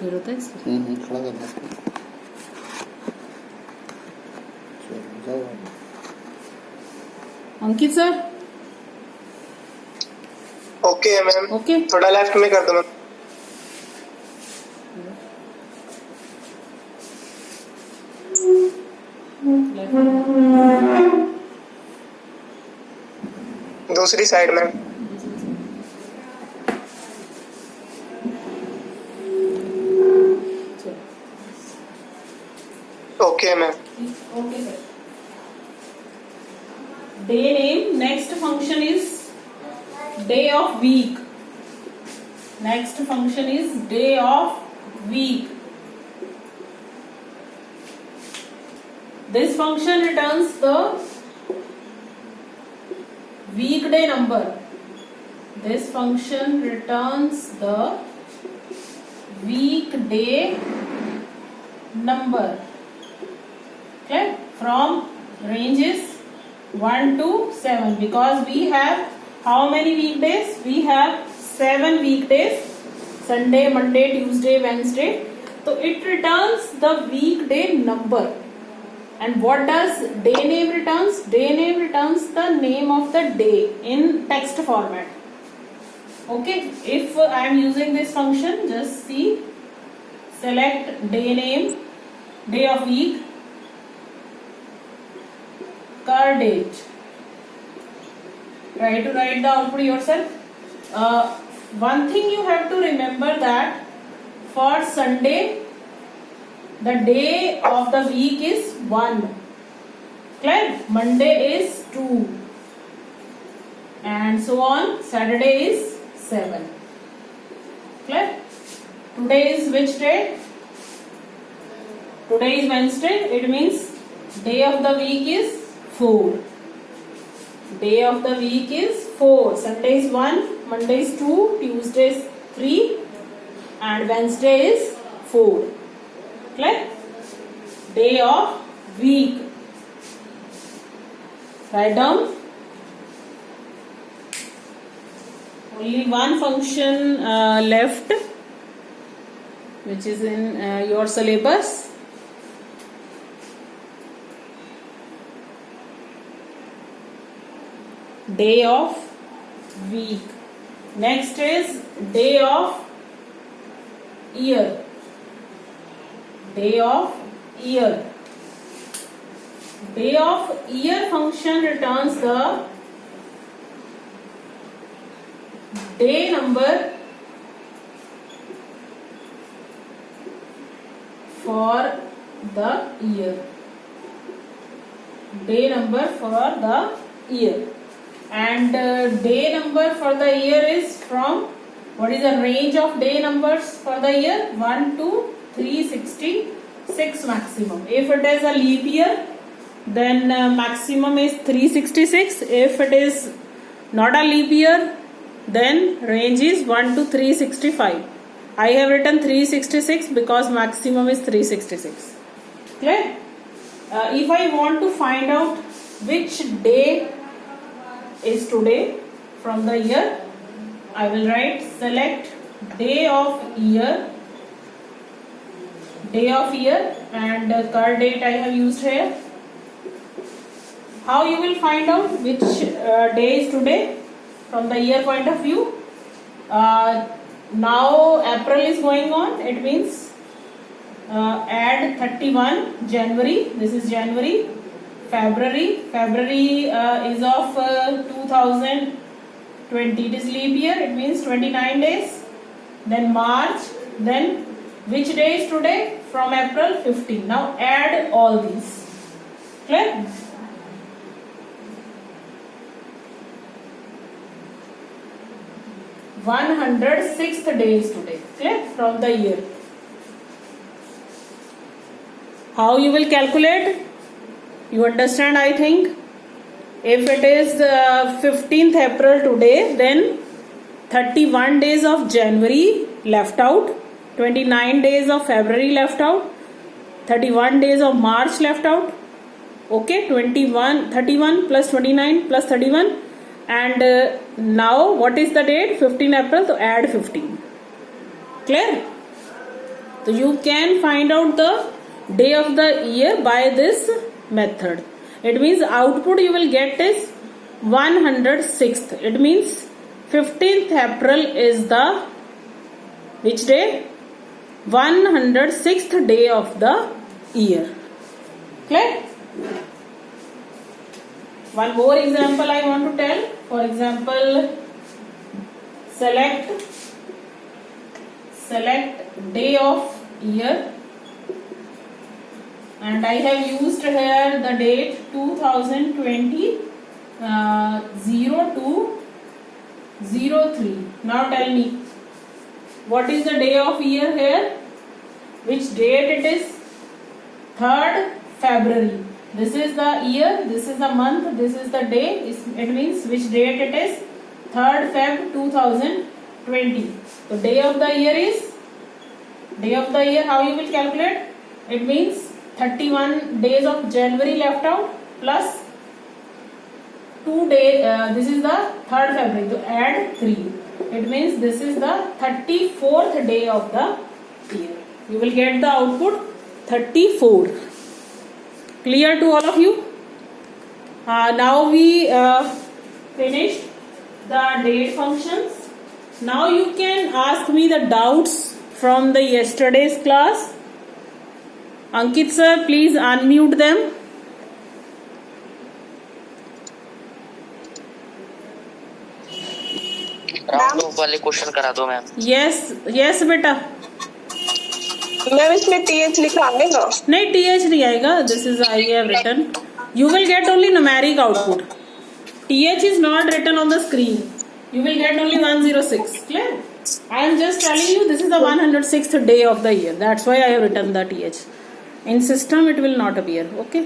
फिर होता है इसलिए। खड़ा करना इसको। चलो जाओ। अंकित सर ओके मैम, ओके थोड़ा लेफ्ट में कर दो मैम। दूसरी साइड में। Okay ma'am. Okay, sir. Day name. Next function is day of week. Next function is day of week. This function returns the weekday number. This function returns the weekday number. Okay, from ranges 1 to 7, because we have how many weekdays? We have 7 weekdays: Sunday, Monday, Tuesday, Wednesday. So it returns the weekday number. And what does day name returns? Day name returns the name of the day in text format. Okay, if I am using this function, just see, select day name, day of week, car date. Try to write the output yourself. One thing you have to remember, that for Sunday the day of the week is 1. Clear? Monday is 2, and so on. Saturday is 7. Clear? Today is which day? Today is Wednesday. It means day of the week is 4. Day of the week is 4. Sunday is 1, Monday is 2, Tuesday is 3, and Wednesday is 4. Clear? Day of week. Write down. Only one function left, which is in your syllabus. Day of week. Next is day of year. Day of year. Day of year function returns the day number for the year. Day number for the year. And day number for the year is from, what is the range of day numbers for the year? 1 to 366 maximum. If it is a leap year, then maximum is 366. If it is not a leap year, then range is 1 to 365. I have written 366 because maximum is 366. Clear? If I want to find out which day is today from the year, I will write select day of year, and car date I have used here. How you will find out which day is today from the year point of view? Now April is going on, it means add 31 January. This is January. February is of 2020. It is leap year. It means 29 days. Then March. Then which day is today? From April, 15. Now add all these. Clear? (106th day is today. Clear? From the year. How you will calculate? You understand, I think. If it is 15th April today, then 31 days of January left out, 29 days of February left out, 31 days of March left out. Okay, 31 plus 29 plus 31. And now what is the date? 15 April, so add 15. Clear? So you can find out the day of the year by this method. It means output you will get is 106th. It means 15th April is the which day? 106th day of the year. Clear? One more example I want to tell. For example, select day of year, and I have used here the date 2020 02/03. Now tell me, what is the day of year here? Which date it is? 3rd February. This is the year, this is the month, this is the day. It means which date it is? 3rd Feb 2020. So day of the year is, how you will calculate? It means 31 days of January left out plus 2 days. This is the 3rd February. So add 3. It means this is the 34th day of the year. You will get the output 34. Clear to all of you? Now we finished the date functions. Now you can ask me the doubts from the yesterday's class. Ankit sir, please unmute them. Round off वाले question करा दो ma'am. Yes बेटा. Ma'am इसमें TH लिखा आएगा? नहीं, TH नहीं आएगा. This is I have written. You will get only numeric output. TH is not written on the screen. You will get only 106. Clear? I am just telling you this is the 106th day of the year. That's why I have written the TH. In system it will not appear. Okay.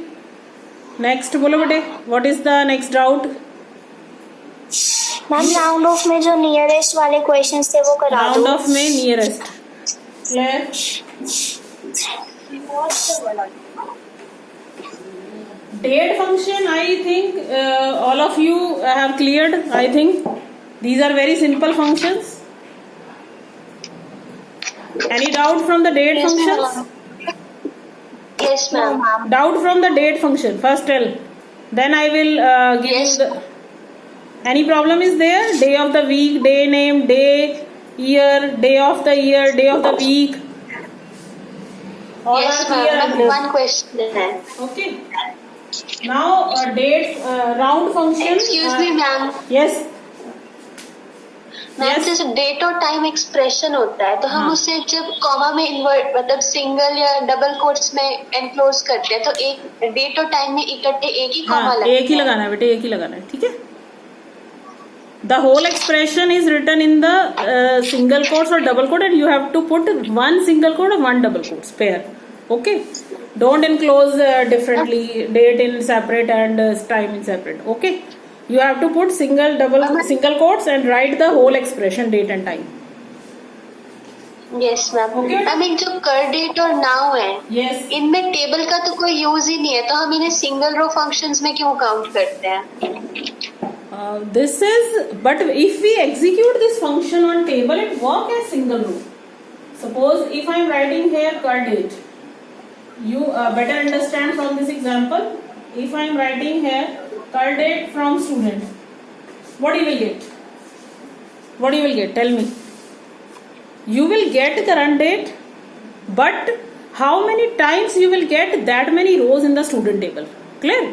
Next बोलो बेटे. What is the next doubt? Ma'am round of में जो nearest वाले questions थे वो करा दो. Round off में nearest. Clear? Date function, I think all of you have cleared. I think these are very simple functions. Any doubt from the date functions? Yes ma'am. Doubt from the date function. First tell. Then I will give Yes. you the. Any problem is there? Day of the week, day name, day, year, day of the year, day of the week. All yes are clear. Ma'am. One question है. Okay. Now date round function. Excuse me ma'am. Yes. Ma'am Yes. जैसे date और time expression होता है तो हम हाँ. उसे जब कॉमा में इन्वर्ट मतलब सिंगल या डबल कोट्स में एनक्लोज करते हैं तो एक डेट और टाइम में इकट्ठे एक ही कॉमा हाँ, लगता एक ही लगाना है बेटे, एक ही लगाना है. ठीक है. The whole expression is written in the single quotes or double quote, and you have to put one single quote or one double quotes pair. Okay. Don't enclose differently, date in separate and time in separate. Okay. You have to put single quotes and write the whole expression, date and time. Yes ma'am. Okay. Ma'am एक जो कर date और now है Yes. इनमें table का तो कोई use ही नहीं है तो हम इन्हें सिंगल रो फंक्शंस में क्यों काउंट करते हैं? This is, but if we execute this function on table, it work as single row. Suppose if I am writing here cur date, you better understand from this example. If I am writing here cur date from student, what you will get? What you will get? Tell me. You will get current date, but how many times you will get that many rows in the student table? Clear?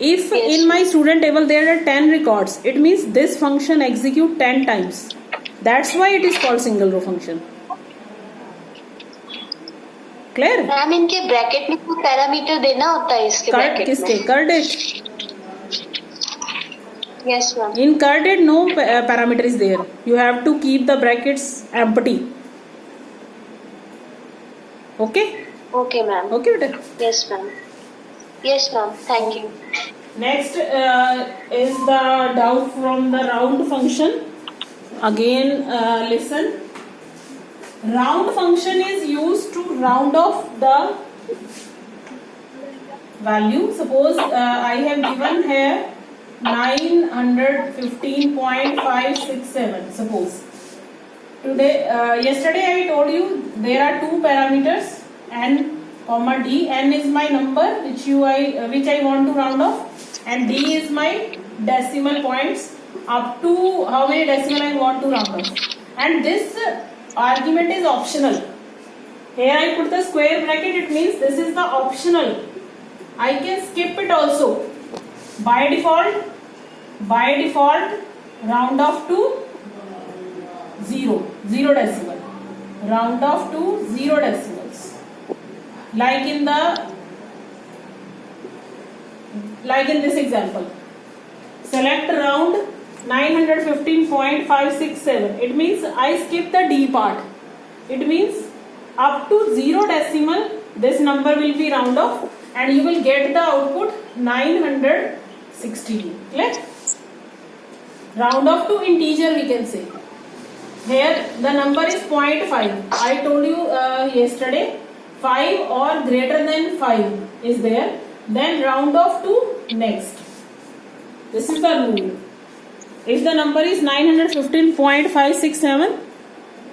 If Yes. in my student table there are 10 records, it means this function execute 10 times. That's why it is called single row function. Clear? Ma'am इनके bracket में कोई parameter देना होता है इसके Cur bracket किसके? में? Cur date. Yes ma'am. In cur date no parameter is there. You have to keep the brackets empty. Okay? Okay ma'am. Okay बेटा. Yes ma'am. Yes ma'am. Thank you. Next is the doubt from the round function. Again, listen. Round function is used to round off the value. Suppose I have given here 915.567. Suppose Yesterday I told you there are two parameters n comma d. N is my number which I want to round off, and d is my decimal points up to how many decimal I want to round off. And this argument is optional. Here I put the square bracket, it means this is the optional. I can skip it also. By default round off to 0 decimal. Round off to 0 decimals. Like in this example. Select round 915.567. It means I skip the D part. It means up to 0 decimal this number will be round off, and you will get the output 916. Clear? Round off to integer we can say. Here the number is 0.5. I told you yesterday 5 or greater than 5 is there. Then round off to next. This is the rule. If the number is 915.567,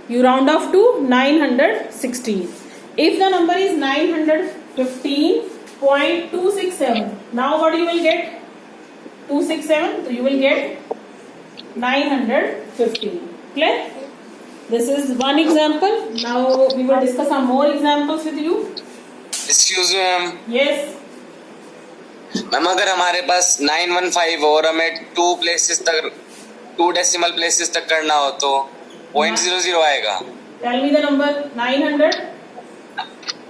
you round off to 916. If the number is 915.267, now what you will get? 267, so you will get 915. Clear? This is one example. Now we will discuss some more examples with you. Excuse me ma'am Yes. Ma'am अगर हमारे पास 915 और हमें 2 decimal places तक करना हो तो 0.00 आएगा. Tell me the number.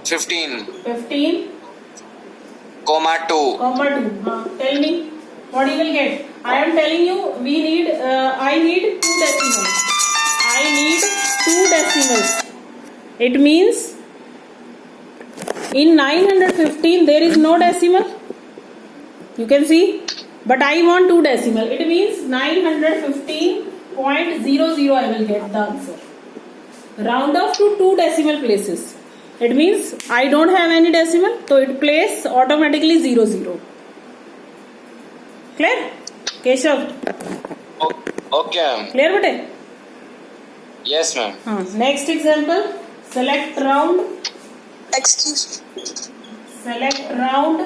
15 915, comma 2. comma 2. Tell me what you will get. I am telling you I need 2 decimals. I need 2 decimals. It means in 915 there is no decimal. You can see, but I want 2 decimal. It means 915.00 I will get the answer. Round off to 2 decimal places. It means I don't have any decimal, so it plays automatically 00. Clear? Keshav? Okay ma'am. Clear bete? Yes ma'am. Next example. Select round. Excuse me. Select round.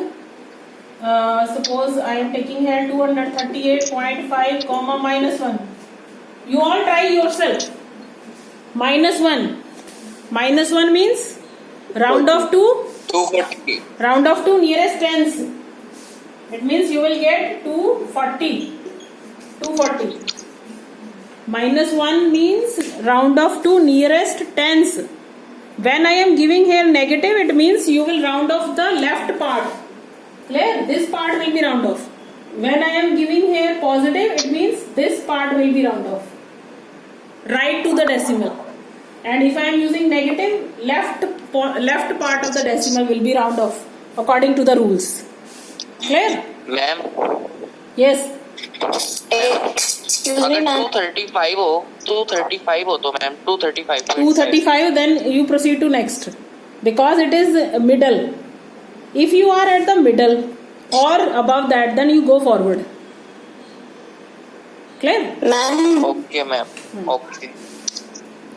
Suppose I am taking here 238.5 comma minus 1. You all try yourself. Minus 1. Minus 1 means round off to 240. round off to nearest tens. It means you will get 240. Minus 1 means round off to nearest tens. When I am giving here negative, it means you will round off the left part. Clear? This part will be round off. When I am giving here positive, it means this part will be round off. Right to the decimal. And if I am using negative, left part of the decimal will be round off according to the rules. Clear? Ma'am Yes. Excuse me, अगर ma'am. 235 हो तो ma'am 235. 235, then you proceed to next, because it is middle. If you are at the middle or above that, then you go forward. Clear? Ma'am, okay ma'am. Okay.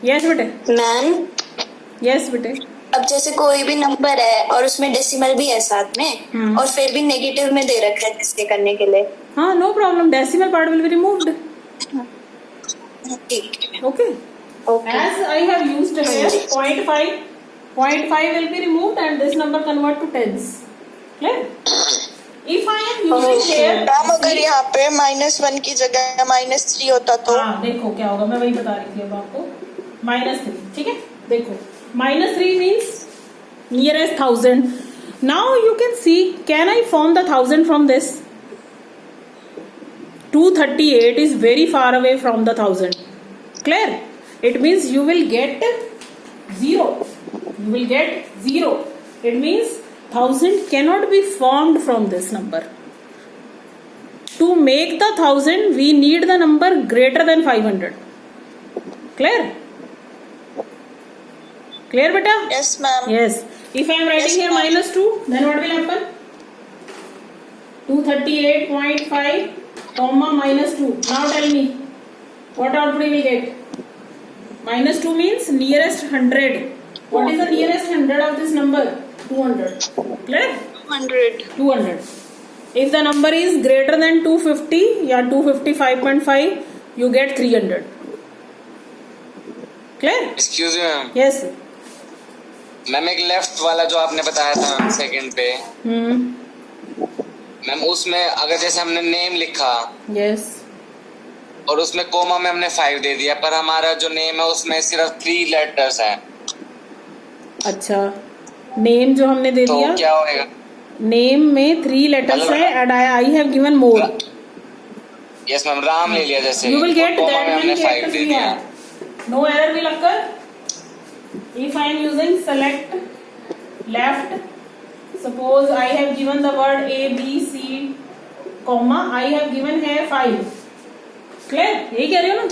Yes bete. ma'am, Yes bete. अब जैसे कोई भी number है और उसमें decimal भी है साथ में और फिर भी नेगेटिव में दे रखा है जिसके करने के लिए. हाँ, no problem. Decimal part will be removed. ठीक है. Okay. Okay. As I have used here 0.5 will be removed and this number convert to tens. Clear? If I am using here, ma'am अगर यहाँ पे -1 की जगह -3 होता तो हाँ देखो क्या होगा, मैं वही बता रही थी अब आपको. -3. ठीक है, देखो -3 means nearest 1000. Now you can see, can I form the 1000 from this? 238 is very far away from the 1000. Clear? It means you will get 0. You will get 0. It means 1000 cannot be formed from this number. To make the 1000, we need the number greater than 500. Clear? Clear beta? Yes ma'am. Yes. If I am writing Yes, here ma'am. -2, then what will happen? 238.5 comma -2. Now tell me, what output you will get? Minus 2 means nearest 100. What is the nearest 100 of this number? 200. Clear? 100. 200. If the number is greater than 250 या 255.5, you get 300. Clear? Excuse me ma'am, Yes. Ma'am एक left वाला जो आपने बताया था ma'am second पे, Hmm. Ma'am उसमें अगर जैसे हमने नेम लिखा Yes. और उसमें कोमा में हमने 5 दे दिया, पर हमारा जो नेम है उसमें सिर्फ 3 लेटर्स हैं, अच्छा, नेम जो हमने दे तो दिया, क्या होएगा? नेम में 3 letters मतलब- है and I have given more. Yes ma'am, Ram ले लिया जैसे, You will get comma that में हमने many 5 characters दे we दिया। have. No error will occur. If I am using select left, suppose I have given the word A, B, C, comma, I have given here 5. Clear? यही कह रही हो ना?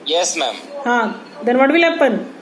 Yes ma'am, हाँ, then what will happen?